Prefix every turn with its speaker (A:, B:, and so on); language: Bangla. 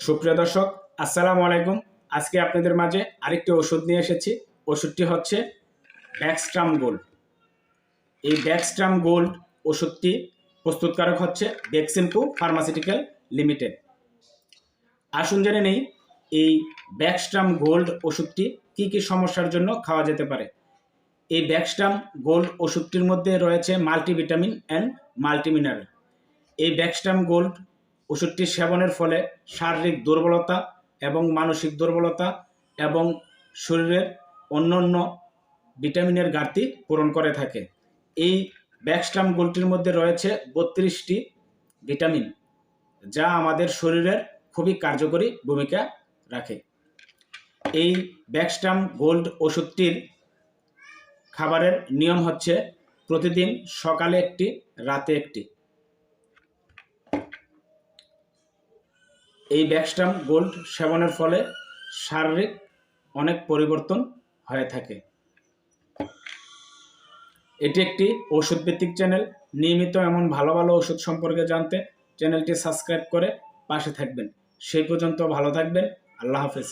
A: সুপ্রিয় দর্শক, আসসালামু আলাইকুম। আজকে আপনাদের মাঝে আরেকটি ওষুধ নিয়ে এসেছি। ওষুধটি হচ্ছে ব্যাকস্ট্রাম গোল্ড। এই ব্যাকস্ট্রাম গোল্ড ওষুধটি প্রস্তুতকারক হচ্ছে বেক্সিমকো ফার্মাসিউটিক্যাল লিমিটেড। আসুন জেনে নেই এই ব্যাকস্ট্রাম গোল্ড ওষুধটি কী কী সমস্যার জন্য খাওয়া যেতে পারে। এই ব্যাকস্ট্রাম গোল্ড ওষুধটির মধ্যে রয়েছে মাল্টিভিটামিন অ্যান্ড মাল্টিমিনারেল। এই ব্যাকস্ট্রাম গোল্ড ওষুধটি সেবনের ফলে শারীরিক দুর্বলতা এবং মানসিক দুর্বলতা এবং শরীরের অন্যান্য ভিটামিনের ঘাটতি পূরণ করে থাকে। এই ব্যাকস্ট্রাম গোল্ডটির মধ্যে রয়েছে 32টি ভিটামিন, যা আমাদের শরীরের খুবই কার্যকরী ভূমিকা রাখে। এই ব্যাকস্ট্রাম গোল্ড ওষুধটির খাবারের নিয়ম হচ্ছে প্রতিদিন সকালে একটি, রাতে একটি। এই ব্যাকস্ট্রাম গোল্ড সেবনের ফলে শারীরিক অনেক পরিবর্তন হয়ে থাকে। এটি একটি ওষুধভিত্তিক চ্যানেল। নিয়মিত এমন ভালো ভালো ওষুধ সম্পর্কে জানতে চ্যানেলটি সাবস্ক্রাইব করে পাশে থাকবেন। সেই পর্যন্ত ভালো থাকবেন। আল্লাহ হাফেজ।